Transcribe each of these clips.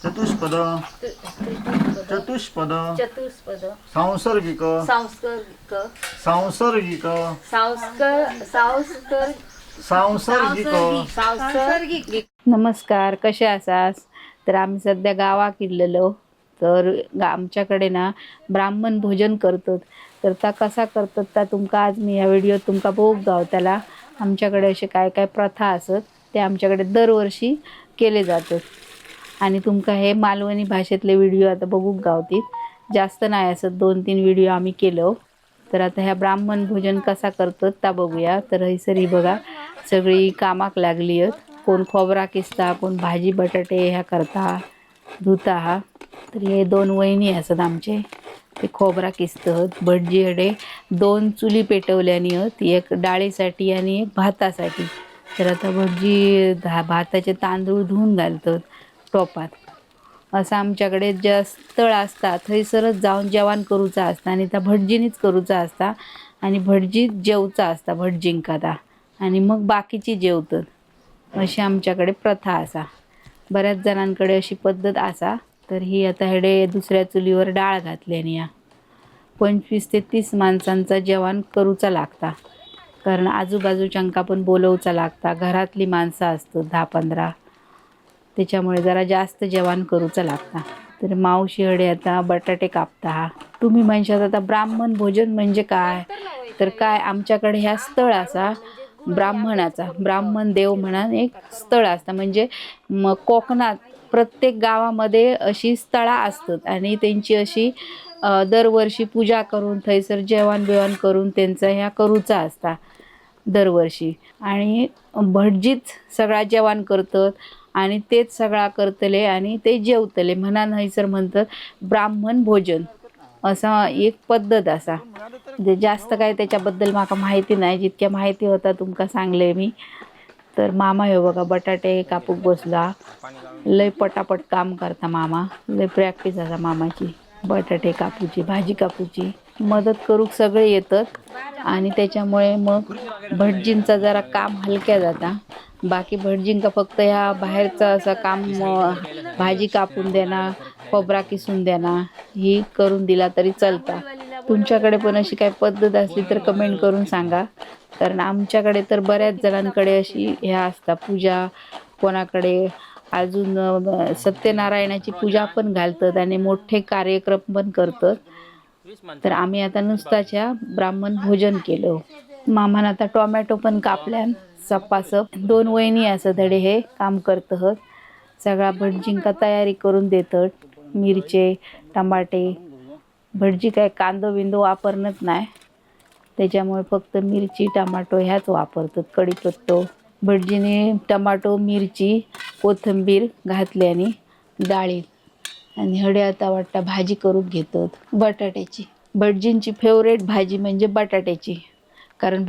चतुष्पद चतुष्पद चतुष्पद सांसर्गिक सांस्कृतिक सांसर्गिक सांसर्गिक सांसर्गिक नमस्कार, कसे आसास? तर आम्ही सध्या गावाक गेलेलो. तर आमच्याकडे ना ब्राह्मण भोजन करतात. तर ता कसा करतात ता तुमका आज मी या व्हिडिओत तुमका बघूक गावतला. आमच्याकडे असे काय काय प्रथा असत ते आमच्याकडे दरवर्षी केले जातात. आणि तुमका हे मालवणी भाषेतले व्हिडिओ आता बघूक गावतील. जास्त नाही असत, 2-3 व्हिडिओ आम्ही केलो. तर आता ह्या ब्राह्मण भोजन कसा करतात ता बघूया. तर हैसर ही बघा सगळी कामाक लागली आहेत. कोण खोबरा किसता, कोण भाजी बटाटे ह्या करता धुता हा. तर हे 2 वहिनी असत आमचे, ते खोबरा किसतात. भटजी हडे 2 चुली पेटवल्यानी आहेत, एक डाळीसाठी आणि एक भातासाठी. तर आता भटजी भाताचे तांदूळ धुवून घालतात टोपात. असं आमच्याकडे ज्या स्थळ असतात थंयसरच जाऊन जेवण करूचा असता आणि त्या भटजीनीच करूचा असता आणि भटजीच जेवचा असता भटजींका ता आणि मग बाकीची जेवतात. अशी आमच्याकडे प्रथा असा. बऱ्याच जणांकडे अशी पद्धत असा. तर ही आता हेडे दुसऱ्या चुलीवर डाळ घातल्यानी या 25 ते 30 माणसांचा जेवण करूचा लागता. कारण आजूबाजूच्यांका पण बोलवचा लागता. घरातली माणसं असतात 10-15, त्याच्यामुळे जरा जास्त जेवण करूचं लागता. तर मावशी हडे आता बटाटे कापता. तुम्ही म्हणशात आता ब्राह्मण भोजन म्हणजे काय? तर काय आमच्याकडे ह्या स्थळ असा ब्राह्मणाचा, ब्राह्मण देव म्हणून एक स्थळ असतं. म्हणजे कोकणात प्रत्येक गावामध्ये अशी स्थळा असतात आणि त्यांची अशी दरवर्षी पूजा करून थैसर जेवण बिवण करून त्यांचा ह्या करूचा असता दरवर्षी. आणि भटजीच सगळा जेवण करतात आणि तेच सगळा करतले आणि ते जेवतले म्हणून हैसर म्हणतात ब्राह्मण भोजन. असा एक पद्धत असा. म्हणजे जास्त काय त्याच्याबद्दल माका माहिती नाही, जितक्या माहिती होता तुमका सांगले मी. तर मामा हे बघा बटाटे कापूक बसला. लय पटापट काम करता मामा, लय प्रॅक्टिस असा मामाची. बटाटे कापूची, भाजी कापूची मदत करूक सगळे येतात आणि त्याच्यामुळे मग भटजींचा जरा काम हलक्या जाता. बाकी भटजींका फक्त ह्या बाहेरचं असं काम भाजी कापून देणं, खोबरा किसून देणं ही करून दिला तरी चालता. तुमच्याकडे पण अशी काय पद्धत असली तर कमेंट करून सांगा. कारण आमच्याकडे तर बऱ्याच जणांकडे अशी ह्या असता पूजा. कोणाकडे अजून सत्यनारायणाची पूजा पण घालतात आणि मोठे कार्यक्रम पण करतात. तर आम्ही आता नुसताच्या ब्राह्मण भोजन केलं. मामानं आता टोमॅटो पण कापल्यान सपासप. 2 वहिनी असं धडे हे काम करतात. सगळा भटजींका तयारी करून देतात. मिरचे, टमाटे. भटजी काय कांदो बिंदो वापरत नाही, त्याच्यामुळे फक्त मिरची टमाटो ह्याच वापरतात. कढीपत्तो. भटजीने टमाटो, मिरची, कोथिंबीर घातल्याने डाळीत आणि हडे आता वाटतं भाजी करून घेतात बटाट्याची. भटजींची फेवरेट भाजी म्हणजे बटाट्याची. कारण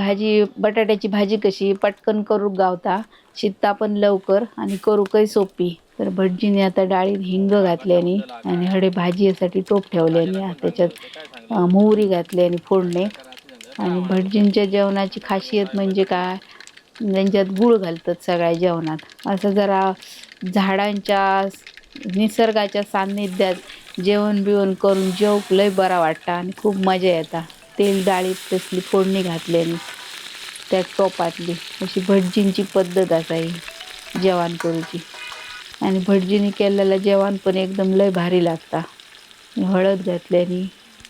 बटाट्याची भाजी कशी पटकन करू गावता, शिजता पण लवकर आणि करूकही सोपी. तर भटजीने आता डाळीत हिंग घातल्याने आणि हडे भाजीसाठी टोप ठेवल्याने त्याच्यात मोहरी घातल्याने फोडणे. आणि भटजींच्या जेवणाची खासियत म्हणजे काय, त्यांच्यात गूळ घालतात सगळ्या जेवणात. असं जरा झाडांच्या निसर्गाच्या सान्निध्यात जेवण बिवण करून जेवूक लय बरा वाटतं आणि खूप मजा येता. तेल डाळीत तसली फोडणी घातल्याने त्या टोपातली. अशी भटजींची पद्धत असाही जेवण करूची. आणि भटजीने केलेलं जेवण पण एकदम लय भारी लागता. हळद घातल्याने,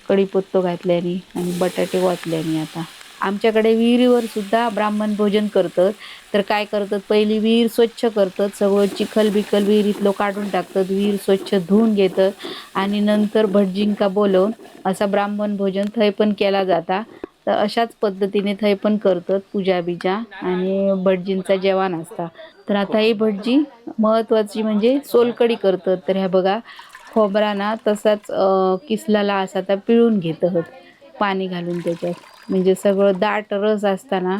कढीपत्तो घातल्याने आणि बटाटे वाटल्याने. आता आमच्याकडे विहिरीवर सुद्धा ब्राह्मण भोजन करतात. तर काय करतात, पहिली विहीर स्वच्छ करतात, सगळं चिखल बिखल विहिरीतलं काढून टाकतात, विहीर स्वच्छ धुवून घेतात आणि नंतर भटजींका बोलवून असा ब्राह्मण भोजन थंय पण केला जाता. तर अशाच पद्धतीने थंय पण करतात पूजा बिजा आणि भटजींचा जेवण असता. तर आता ही भटजी महत्त्वाची म्हणजे सोलकढी करतात. तर ह्या बघा खोबरा ना तसाच किसलेला असा तर पिळून घेतात पाणी घालून त्याच्यात. म्हणजे सगळं दाट रस असताना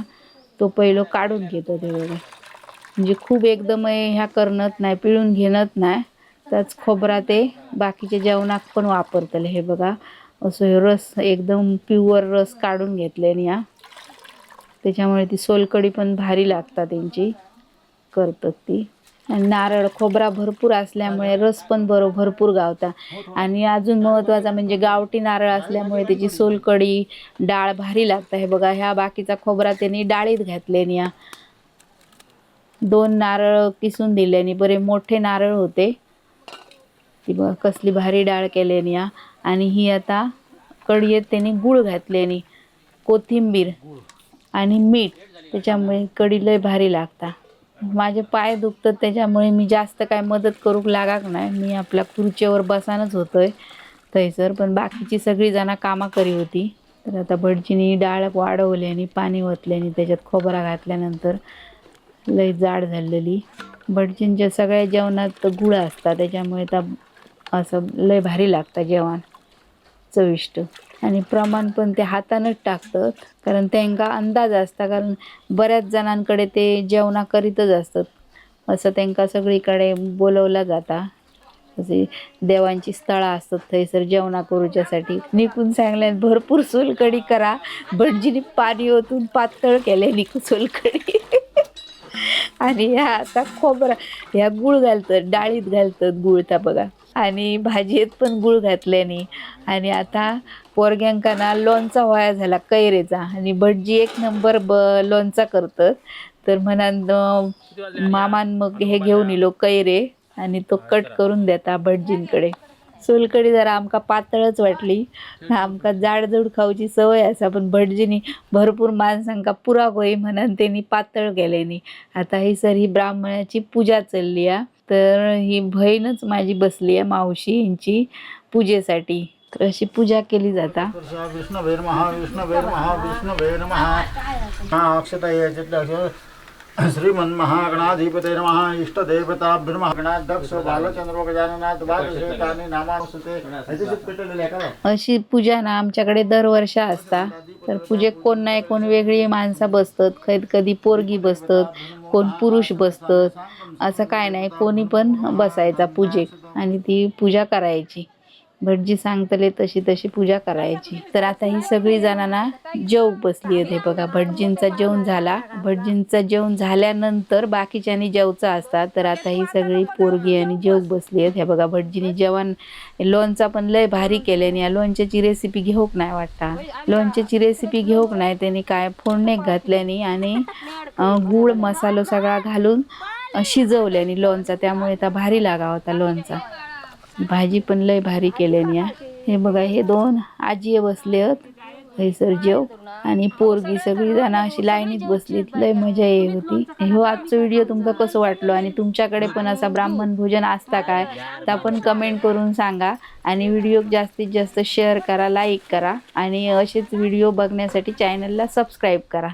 तो पहिलं काढून घेतो ते बघा. म्हणजे खूप एकदम ह्या करणत नाही, पिळून घेणत नाही. त्याच खोबरा ते बाकीच्या जेवणात पण वापरतले. हे बघा असं रस एकदम प्युअर रस काढून घेतल्याने या. त्याच्यामुळे ती सोलकढी पण भारी लागतात त्यांची करतात ती. नारळ खोबरा भरपूर असल्यामुळे रस पण भरपूर गावता. आणि अजून महत्त्वाचा म्हणजे गावठी नारळ असल्यामुळे त्याची सोलकढी डाळ भारी लागतं. हे बघा, ह्या बाकीचा खोबरा त्यांनी डाळीत घातल्याने या 2 नारळ किसून दिल्याने, बरे मोठे नारळ होते. ती बघा कसली भारी डाळ केल्याने या. आणि ही आता कढईत त्यांनी गूळ घातल्याने, कोथिंबीर आणि मीठ, त्याच्यामुळे कढी लय भारी लागता. माझे पाय दुखतात त्याच्यामुळे मी जास्त काय मदत करूक लागाक नाही. मी आपल्या खुर्चीवर बसानच होतोय थैसर, पण बाकीची सगळी जण कामा करी होती. तर आता भटजीनी डाळ वाढवल्याने, पाणी ओतल्याने, त्याच्यात खोबरा घातल्यानंतर लय जाड झालेली. भटजींच्या सगळ्या जेवणात गुळ असतात त्याच्यामुळे तर असं लय भारी लागतं जेवण, चविष्ट. आणि प्रमाण पण ते हातानंच टाकतात, कारण त्यांना अंदाज असता, कारण बऱ्याच जणांकडे ते जेवणा करीतच असतात. असं त्यांना सगळीकडे बोलवलं जाता. असे देवांची स्थळं असतात थंयसर जेवणा करूच्यासाठी. निकून सांगल्यान भरपूर सोलकढी करा. भटजीने पाणी ओतून पातळ केले निकू सोलकढी. आणि ह्या आता खोबरा, ह्या गूळ घालतात, डाळीत घालतात गूळ त्या बघा. आणि भाजीत पण गूळ घातल्याने. आणि आता पोरग्यांका ना लोणचा व्हाया झाला कैरेचा, आणि भटजी 1 नंबर लोणचा करतात. तर म्हणान मामान मग हे घेऊन इलो कैरे, आणि तो कट करून देता भटजींकडे. सोलकढी जरा आमका पातळच वाटली, आमका जाडजूड खाऊची सवय असा, पण भटजीनी भरपूर माणसांका पुराक होई म्हणून त्यांनी पातळ केल्यानी. आता ही सर ही ब्राह्मणाची पूजा चालली आहे. तर ही बहीणच माझी बसली आहे मावशी यांची पूजेसाठी. तर अशी पूजा केली जाता. विष्णवे नमः विष्णवे नमः विष्णवे नमः. अक्षता श्रीमन् महागणाधिपते नमः. इष्टदेवताभ्यो नमः. गणाध्यक्ष बालचंद्र गजाननाथ द्वादशेतानि नामानुसते. अशी पूजा ना आमच्याकडे दरवर्षी असता. तर पूजेक कोण नाही कोण वेगळी माणसं बसतात, कधी पोरगी बसतात, कोण पुरुष बसतात, असं काय नाही, कोणी पण बसायचा पूजेक आणि ती पूजा करायची. भटजी सांगतले तशी पूजा करायची. तर आता ही सगळी जणांना जेव बसली आहे. बघा, भटजींचा जेवण झाला. भटजींचा जेवण झाल्यानंतर बाकीच्यांनी जेवचा असतात. तर आता ही सगळी पोरगी आणि जेव बसली आहेत. हे बघा, भटजीने जेवण लोणचा पण लय भारी केल्याने. या लोणच्याची रेसिपी घेऊक नाही वाटता. लोणच्याची रेसिपी घेऊक नाही, त्यांनी काय फोडणे घातल्याने आणि गूळ मसालो सगळा घालून शिजवल्याने लोणचा, त्यामुळे आता भारी लागा होता लोणचा. भाजी पण लय भारी केल्याने. हे बघा, हे 2 आजी बसले आहेत थैसर जेव, आणि पोरगी सगळी जण अशी लाईनीत बसलीत. लय मजा येत होती. हो आजचा व्हिडिओ तुमका कसं वाटलो, आणि तुमच्याकडे पण असा ब्राह्मण भोजन असता काय, तर आपण कमेंट करून सांगा. आणि व्हिडिओ जास्तीत जास्त शेअर करा, लाईक करा, आणि असेच व्हिडिओ बघण्यासाठी चॅनलला सबस्क्राईब करा.